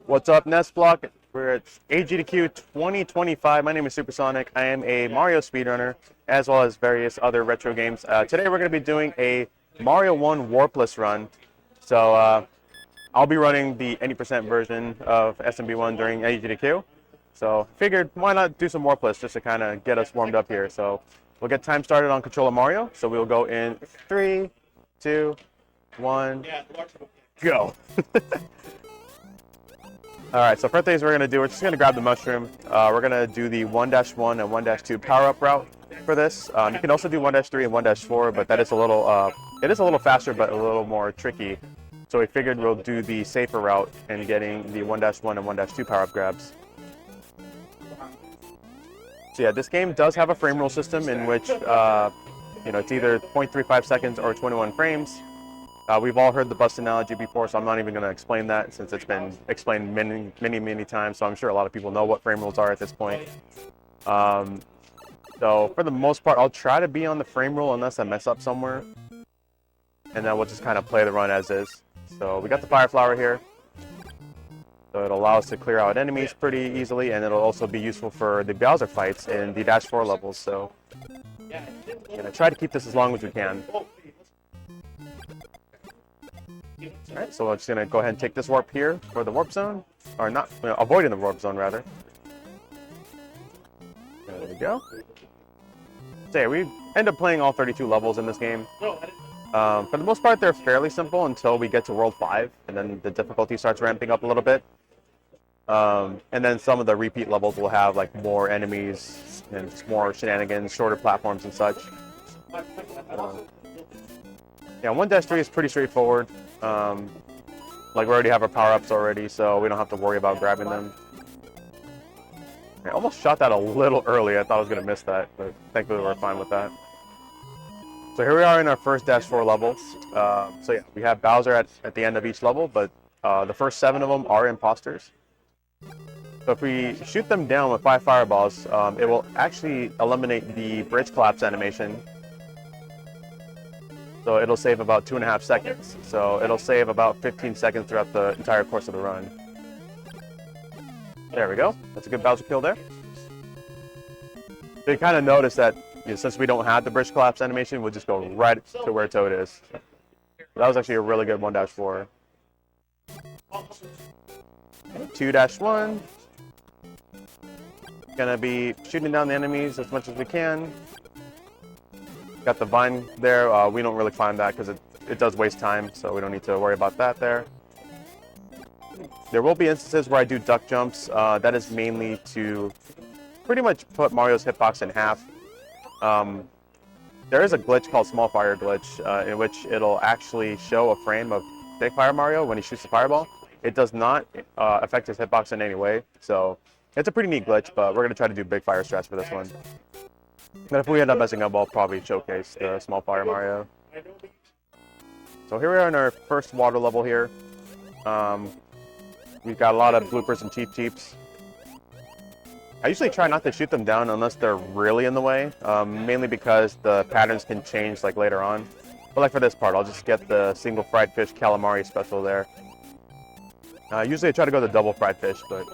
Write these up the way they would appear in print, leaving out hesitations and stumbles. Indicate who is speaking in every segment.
Speaker 1: What's up, NES Block? We're at AGDQ 2025. My name is Supersonic. I am a Mario speedrunner, as well as various other retro games. Today we're going to be doing a Mario 1 Warpless run. So I'll be running the 80% version of SMB1 during AGDQ. So figured, why not do some Warpless just to kind of get us warmed up here. So we'll get time started on Controller Mario. So we'll go in 3, 2, 1, go. Alright, so first things we're going to do, we're just going to grab the mushroom. We're going to do the 1-1 and 1-2 power-up route for this. You can also do 1-3 and 1-4, but that is it is a little faster, but a little more tricky. So we figured we'll do the safer route and getting the 1-1 and 1-2 power-up grabs. So yeah, this game does have a frame rule system in which, it's either 0.35 seconds or 21 frames. We've all heard the bus analogy before, so I'm not even going to explain that since it's been explained many times. So I'm sure a lot of people know what frame rules are at this point. So for the most part, I'll try to be on the frame rule unless I mess up somewhere. And then we'll just kind of play the run as is. So we got the fire flower here. So it'll allow us to clear out enemies pretty easily, and it'll also be useful for the Bowser fights in the -4 levels. So I'm going to try to keep this as long as we can. Alright, so we're just going to go ahead and take this warp here for the warp zone. Or not, avoiding the warp zone, rather. There we go. So yeah, we end up playing all 32 levels in this game. For the most part, they're fairly simple until we get to World 5, and then the difficulty starts ramping up a little bit. And then some of the repeat levels will have like more enemies and just more shenanigans, shorter platforms and such. Yeah, 1-3 is pretty straightforward. Like we already have our power-ups already, so we don't have to worry about grabbing them. I almost shot that a little early. I thought I was going to miss that, but thankfully we're fine with that. So here we are in our first -4 levels. So yeah, we have Bowser at the end of each level, but the first 7 of them are imposters. So if we shoot them down with 5 fireballs, it will actually eliminate the bridge collapse animation. So it'll save about 2.5 seconds. So it'll save about 15 seconds throughout the entire course of the run. There we go. That's a good Bowser kill there. So you kind of notice that since we don't have the bridge collapse animation, we'll just go right to where Toad is. That was actually a really good 1-4. 2-1. Gonna be shooting down the enemies as much as we can. Got the vine there. We don't really climb that because it does waste time, so we don't need to worry about that there. There will be instances where I do duck jumps. That is mainly to pretty much put Mario's hitbox in half. There is a glitch called Small Fire Glitch, in which it'll actually show a frame of Big Fire Mario when he shoots the fireball. It does not affect his hitbox in any way, so it's a pretty neat glitch, but we're going to try to do Big Fire strats for this one. But if we end up messing up, I'll probably showcase the Small Fire Mario. So here we are in our first water level here. We've got a lot of bloopers and cheeps. I usually try not to shoot them down unless they're really in the way, mainly because the patterns can change like later on. But like for this part, I'll just get the single fried fish calamari special there. Usually I try to go the double fried fish, but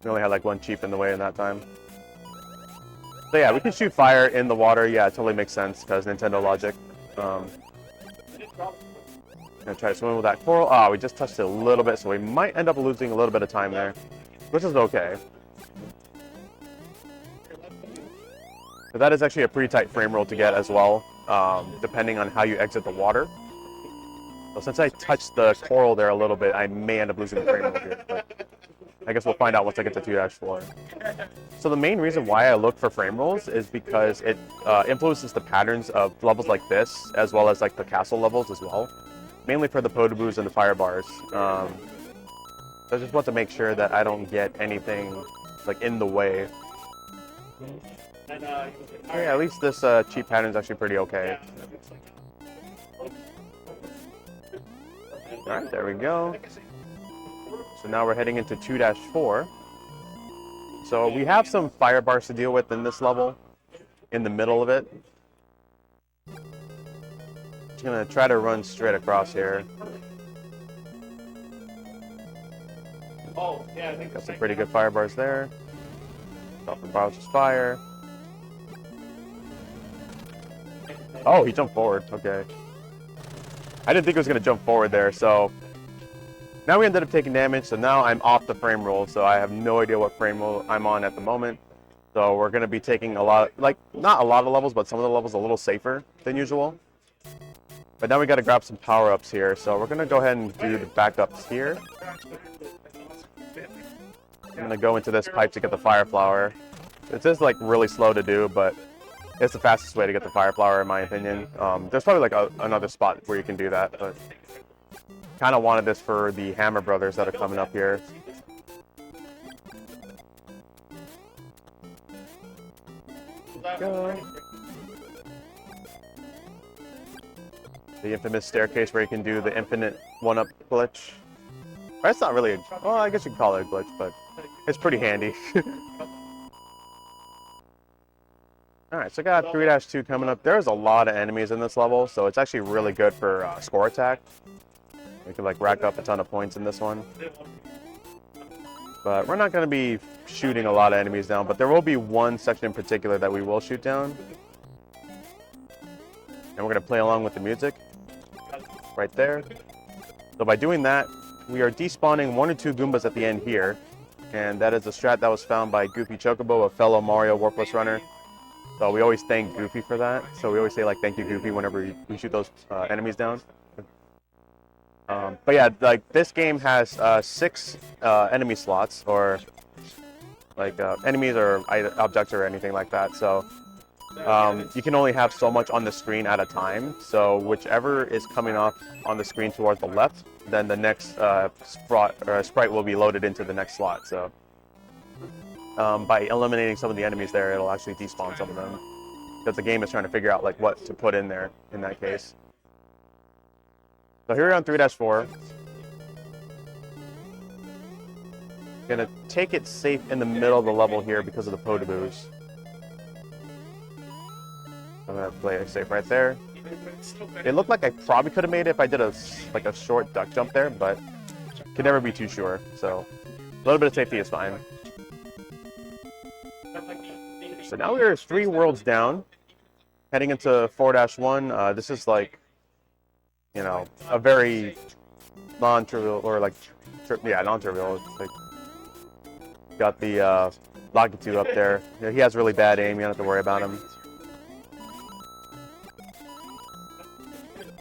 Speaker 1: we only had like one cheap in the way in that time. So yeah, we can shoot fire in the water. Yeah, it totally makes sense because Nintendo logic. Gonna try to swim with that coral. Ah, we just touched it a little bit, so we might end up losing a little bit of time there, which is okay. So that is actually a pretty tight frame rule to get as well, depending on how you exit the water. So since I touched the coral there a little bit, I may end up losing the frame rule here, but I guess we'll find out once I get to 2-4. So the main reason why I look for frame rules is because it influences the patterns of levels like this, as well as like the castle levels as well. Mainly for the Podoboos and the fire bars. So I just want to make sure that I don't get anything like in the way. Yeah, at least this cheap pattern is actually pretty okay. Alright, there we go. So now we're heading into 2-4. So we have some fire bars to deal with in this level, in the middle of it. Just gonna try to run straight across here. Got some pretty good fire bars there. Stop for Bowser's fire. Oh, he jumped forward. Okay. I didn't think he was going to jump forward there, so now we ended up taking damage, so now I'm off the frame roll, so I have no idea what frame roll I'm on at the moment. So we're going to be taking a lot, like, not a lot of levels, but some of the levels a little safer than usual. But now we got to grab some power-ups here, so we're going to go ahead and do the backups here. I'm going to go into this pipe to get the fire flower. This is, like, really slow to do, but it's the fastest way to get the fire flower, in my opinion. There's probably, like, another spot where you can do that, but kind of wanted this for the Hammer Brothers that are coming up here. Go. The infamous staircase where you can do the infinite one-up glitch. That's not really well, I guess you could call it a glitch, but it's pretty handy. Alright, so I got 3-2 coming up. There's a lot of enemies in this level, so it's actually really good for score attack. You can like rack up a ton of points in this one. But we're not going to be shooting a lot of enemies down, but there will be one section in particular that we will shoot down. And we're going to play along with the music right there. So by doing that, we are despawning 1 or 2 Goombas at the end here. And that is a strat that was found by Goofy Chocobo, a fellow Mario Warpless runner. So we always thank Goofy for that. So we always say like, thank you Goofy whenever we shoot those enemies down. But yeah, like this game has 6 enemy slots, or like enemies or objects or anything like that. So you can only have so much on the screen at a time. So whichever is coming off on the screen towards the left, then the next sprite will be loaded into the next slot. So by eliminating some of the enemies there, it'll actually despawn some of them, because the game is trying to figure out like what to put in there in that case. So here we're on 3-4. Gonna take it safe in the middle of the level here because of the Podoboos. I'm gonna play it safe right there. It looked like I probably could have made it if I did a short duck jump there, but could never be too sure. So a little bit of safety is fine. So now we're 3 worlds down, heading into 4-1. This is like, you know, a very non-trivial, or like, non-trivial. It's like, got the Lakitu up there. You know, he has really bad aim. You don't have to worry about him.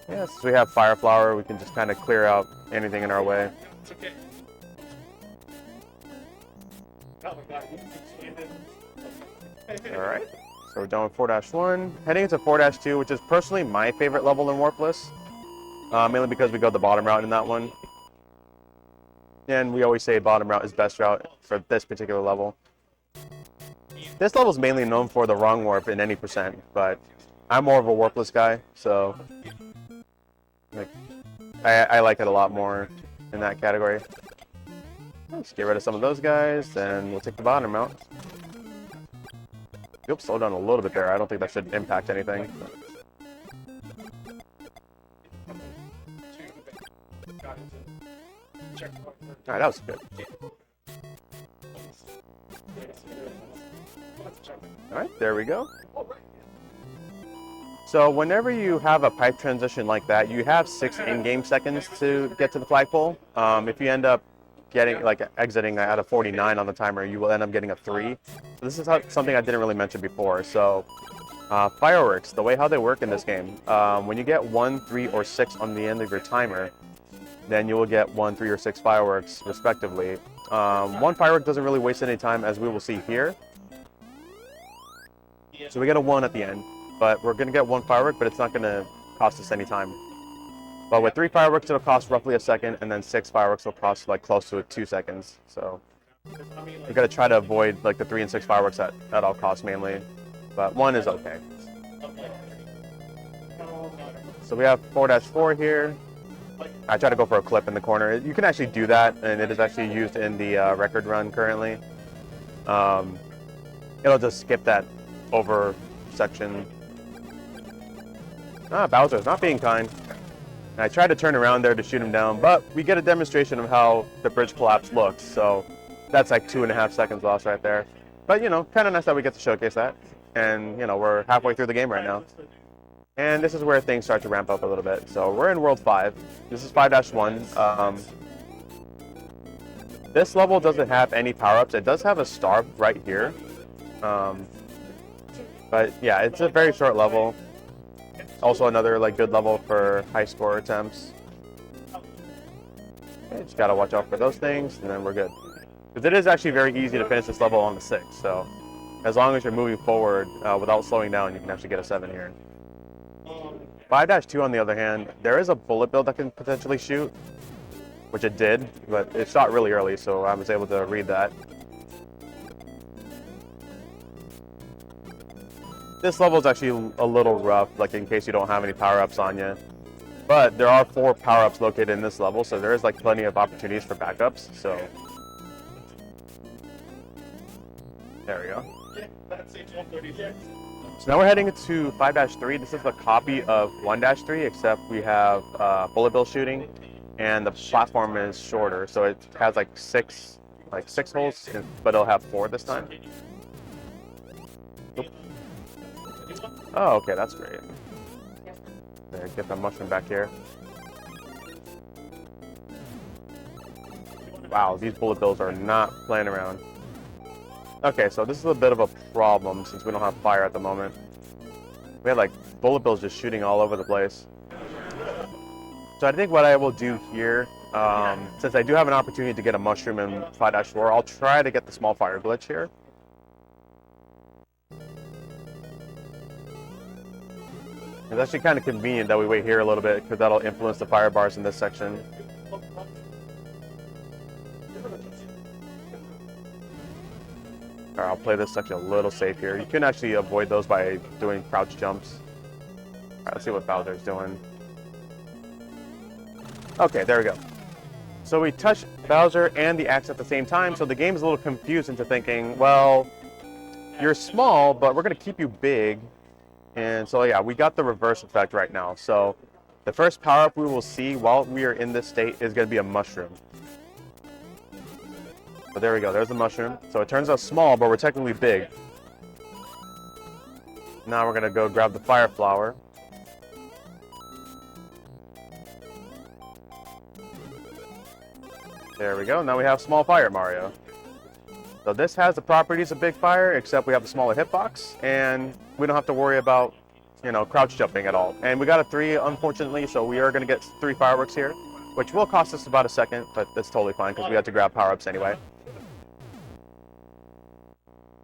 Speaker 1: Yeah, since we have Fire Flower, we can just kind of clear out anything in our way. Alright, so we're done with 4-1. Heading into 4-2, which is personally my favorite level in Warpless. Mainly because we go the bottom route in that one. And we always say bottom route is best route for this particular level. This level is mainly known for the wrong warp in any %, but I'm more of a Warpless guy, so like, I like it a lot more in that category. Let's get rid of some of those guys, and we'll take the bottom route. Oops, slow down a little bit there. I don't think that should impact anything. Alright, that was good. Alright, there we go. So whenever you have a pipe transition like that, you have 6 in-game seconds to get to the flagpole. If you end up getting, like, exiting at a 49 on the timer, you will end up getting a 3. So this is something I didn't really mention before. So fireworks, the way how they work in this game, when you get 1, 3, or 6 on the end of your timer, then you will get 1, 3, or 6 fireworks, respectively. 1 firework doesn't really waste any time, as we will see here. So we get a 1 at the end, but we're going to get 1 firework, but it's not going to cost us any time. But with 3 fireworks, it'll cost roughly a second, and then 6 fireworks will cost like close to 2 seconds. So we got to try to avoid like the 3 and 6 fireworks at all costs mainly, but 1 is okay. So we have 4-4 here. I try to go for a clip in the corner. You can actually do that, and it is actually used in the record run currently. It'll just skip that over section. Bowser's not being kind. And I tried to turn around there to shoot him down, but we get a demonstration of how the bridge collapse looks. So that's like 2.5 seconds lost right there. But, you know, kind of nice that we get to showcase that. And, you know, we're halfway through the game right now. And this is where things start to ramp up a little bit. So we're in World 5. This is 5-1. This level doesn't have any power-ups. It does have a star right here. But yeah, it's a very short level. Also another like good level for high score attempts. Okay, just gotta watch out for those things, and then we're good. Because it is actually very easy to finish this level on the 6. So as long as you're moving forward without slowing down, you can actually get a 7 here. 5-2 on the other hand, there is a bullet bill that can potentially shoot, which it did, but it shot really early, so I was able to read that. This level is actually a little rough, like in case you don't have any power-ups on you. But there are 4 power-ups located in this level, so there is like plenty of opportunities for backups. So there we go. So now we're heading into 5-3. This is a copy of 1-3, except we have bullet bill shooting, and the platform is shorter, so it has like six holes, but it'll have 4 this time. Oop. Oh, okay, that's great. There, get the mushroom back here. Wow, these bullet bills are not playing around. Okay, so this is a bit of a problem since we don't have fire at the moment. We had like bullet bills just shooting all over the place. So I think what I will do here, since I do have an opportunity to get a mushroom in 5-4, I'll try to get the small fire glitch here. It's actually kind of convenient that we wait here a little bit because that'll influence the fire bars in this section. Alright, I'll play this section a little safe here. You can actually avoid those by doing crouch jumps. Alright, let's see what Bowser's doing. Okay, there we go. So we touch Bowser and the axe at the same time, so the game is a little confused into thinking, well, you're small, but we're going to keep you big. And so yeah, we got the reverse effect right now. So the first power-up we will see while we are in this state is going to be a mushroom. But there we go, there's the mushroom. So it turns out small, but we're technically big. Now we're going to go grab the fire flower. There we go, now we have small fire Mario. So this has the properties of big fire, except we have the smaller hitbox, and we don't have to worry about, you know, crouch jumping at all. And we got a 3, unfortunately, so we are going to get 3 fireworks here, which will cost us about a second, but that's totally fine because we had to grab power-ups anyway.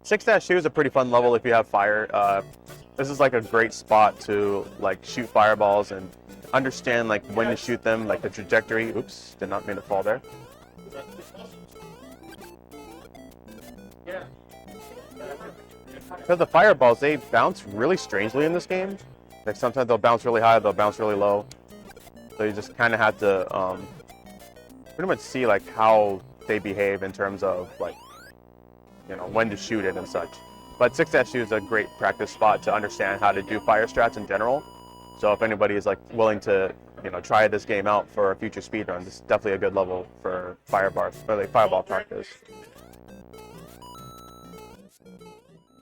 Speaker 1: 6-2 is a pretty fun level if you have fire. This is like a great spot to like shoot fireballs and understand like when to shoot them, like the trajectory. Oops, did not mean to fall there. Because the fireballs, they bounce really strangely in this game. Like sometimes they'll bounce really high, they'll bounce really low. So you just kind of have to pretty much see like how they behave in terms of like, you know, when to shoot it and such. But 6-2 is a great practice spot to understand how to do fire strats in general. So if anybody is like willing to, you know, try this game out for a future speedrun, this is definitely a good level for fireball practice.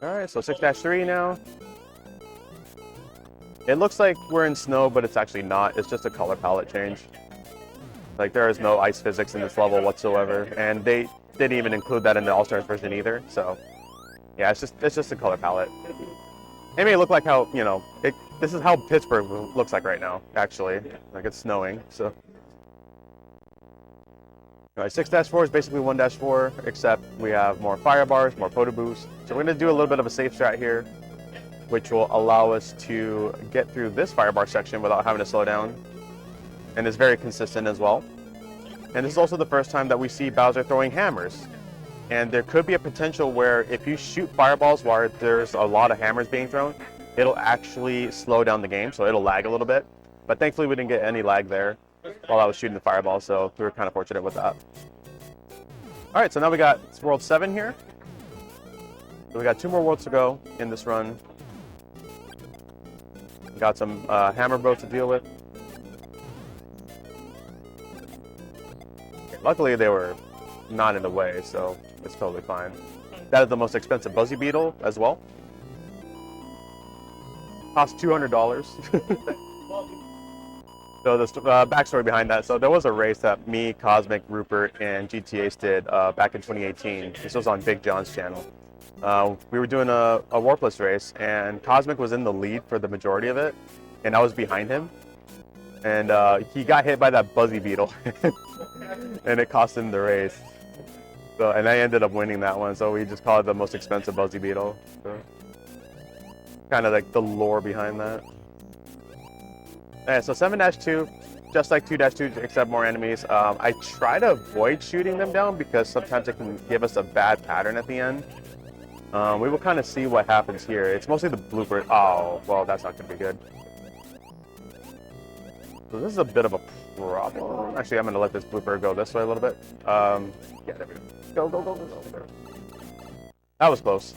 Speaker 1: Alright, so 6-3 now. It looks like we're in snow, but it's actually not. It's just a color palette change. Like, there is no ice physics in this level whatsoever, and they didn't even include that in the All-Stars version either, so yeah, it's just a color palette. It may look like how, you know, this is how Pittsburgh looks like right now, actually. Like, it's snowing, so. Alright, 6-4 is basically 1-4, except we have more fire bars, more photo boost. So we're going to do a little bit of a safe strat here, which will allow us to get through this fire bar section without having to slow down. And it's very consistent as well. And this is also the first time that we see Bowser throwing hammers. And there could be a potential where if you shoot fireballs while there's a lot of hammers being thrown, it'll actually slow down the game, so it'll lag a little bit. But thankfully we didn't get any lag there while I was shooting the fireball, so we were kind of fortunate with that. Alright, so now we got World 7 here. So we got 2 more worlds to go in this run. We got some hammer boats to deal with. Luckily, they were not in the way, so it's totally fine. That is the most expensive Buzzy Beetle as well. Cost $200. So the backstory behind that, so there was a race that me, Cosmic, Rupert, and GTA did back in 2018. This was on Big John's channel. We were doing a Warpless race, and Cosmic was in the lead for the majority of it, and I was behind him. And he got hit by that Buzzy Beetle, and it cost him the race. So, and I ended up winning that one, so we just call it the most expensive Buzzy Beetle. So, kind of like the lore behind that. Alright, so 7-2, just like 2-2, except more enemies. I try to avoid shooting them down because sometimes it can give us a bad pattern at the end. We will kind of see what happens here. It's mostly the blooper. Oh, well, that's not going to be good. So this is a bit of a problem. Actually, I'm going to let this blooper go this way a little bit. Yeah, there we go. Go, go, go, go, go. That was close.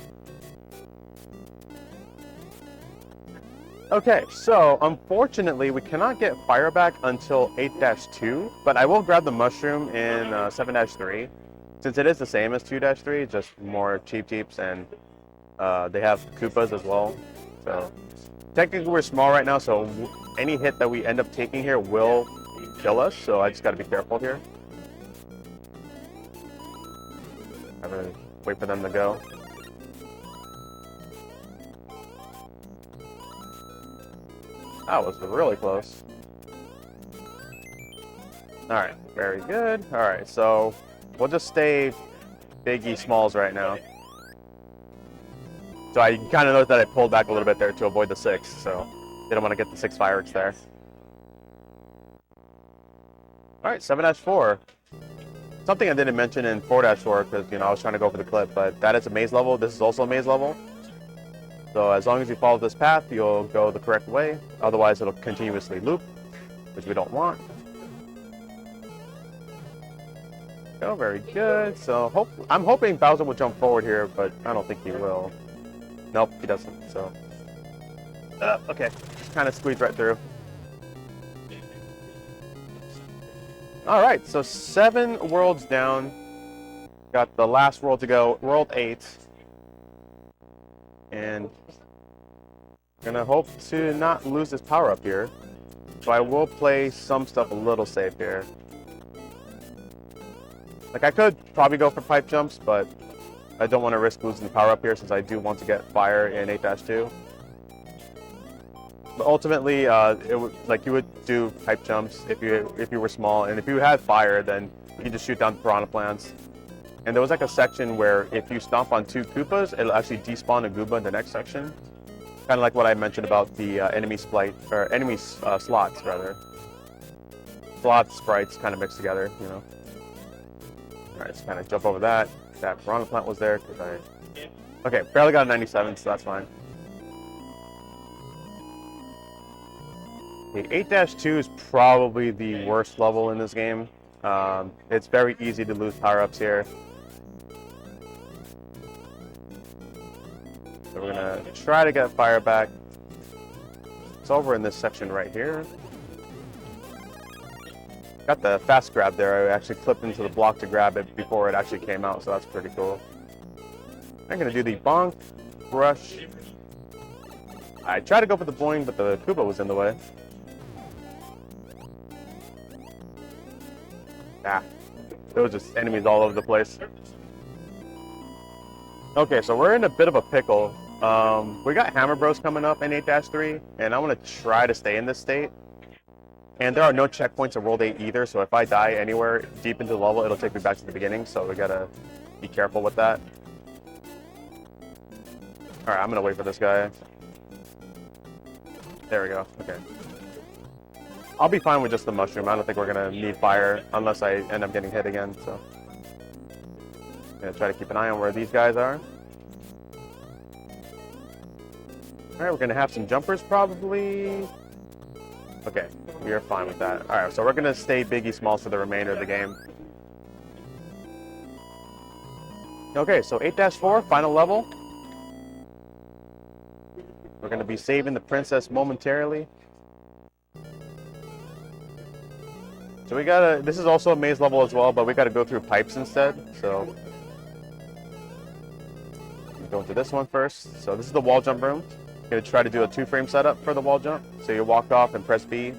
Speaker 1: Okay, so unfortunately we cannot get fire back until 8-2, but I will grab the mushroom in 7-3, since it is the same as 2-3, just more cheeps, and they have Koopas as well. So technically we're small right now, so any hit that we end up taking here will kill us, so I just got to be careful here. I'm going to wait for them to go. That was really close. Alright, very good. Alright, so we'll just stay biggie smalls right now. So I kind of noticed that I pulled back a little bit there to avoid the 6, so didn't want to get the 6 fireworks there. Alright, 7-4. Something I didn't mention in 4-4 because, you know, I was trying to go for the clip, but that is a maze level. This is also a maze level. So as long as you follow this path, you'll go the correct way. Otherwise, it'll continuously loop, which we don't want. Oh, very good. So I'm hoping Bowser will jump forward here, but I don't think he will. Nope, he doesn't. So okay, just kind of squeeze right through. All right, so 7 worlds down. Got the last world to go, world 8. And I'm gonna hope to not lose this power up here. So I will play some stuff a little safe here. Like I could probably go for pipe jumps, but I don't want to risk losing the power up here since I do want to get fire in 8-2. But ultimately, it would, like you would do pipe jumps if you were small, and if you had fire, then you can just shoot down piranha plants. And there was like a section where if you stomp on 2 Koopas, it'll actually despawn a Gooba in the next section. Kind of like what I mentioned about the enemy slots rather. Slots, sprites kind of mixed together, you know. All right, just kind of jump over that. That piranha plant was there because okay, barely got a 97, so that's fine. The 8-2 is probably the worst level in this game. It's very easy to lose power-ups here. So we're gonna try to get fire back. It's over in this section right here. Got the fast grab there. I actually clipped into the block to grab it before it actually came out, so that's pretty cool. I'm gonna do the bonk, brush. I tried to go for the boing, but the Koopa was in the way. Ah, there was just enemies all over the place. Okay, so we're in a bit of a pickle. We got Hammer Bros coming up in 8-3, and I want to try to stay in this state. And there are no checkpoints in World 8 either, so if I die anywhere deep into the level, it'll take me back to the beginning, so we gotta be careful with that. Alright, I'm gonna wait for this guy. There we go, okay. I'll be fine with just the mushroom. I don't think we're gonna need fire unless I end up getting hit again, so. I'm gonna try to keep an eye on where these guys are. Alright, we're gonna have some jumpers probably. Okay, we are fine with that. Alright, so we're gonna stay biggie smalls for the remainder of the game. Okay, so 8-4, final level. We're gonna be saving the princess momentarily. So we gotta, this is also a maze level as well, but we gotta go through pipes instead. So go into this one first. So this is the wall jump room. You're gonna try to do a 2-frame setup for the wall jump. So you walk off and press B.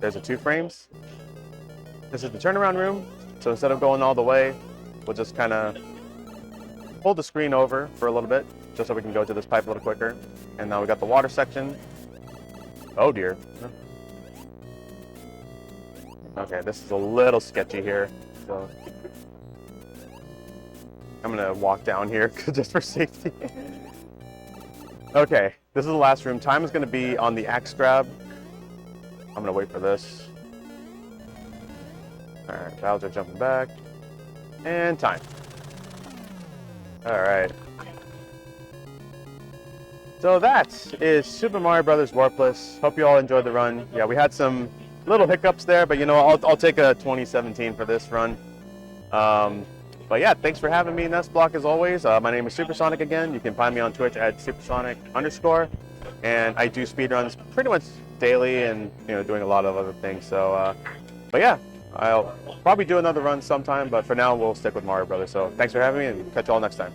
Speaker 1: There's a 2 frames. This is the turnaround room. So instead of going all the way, we'll just kind of hold the screen over for a little bit, just so we can go to this pipe a little quicker. And now we got the water section. Oh dear. Okay, this is a little sketchy here. So I'm gonna walk down here just for safety. Okay, this is the last room. Time is gonna be on the axe grab. I'm gonna wait for this. All right, Bowser jumping back. And time. All right. So that is Super Mario Brothers Warpless. Hope you all enjoyed the run. Yeah, we had some little hiccups there, but you know, I'll take a 2017 for this run. But yeah, thanks for having me in this block as always. My name is Supersonic again. You can find me on Twitch at supersonic_, and I do speedruns pretty much daily, and you know, doing a lot of other things. So, but yeah, I'll probably do another run sometime, but for now we'll stick with Mario Brothers. So thanks for having me, and catch you all next time.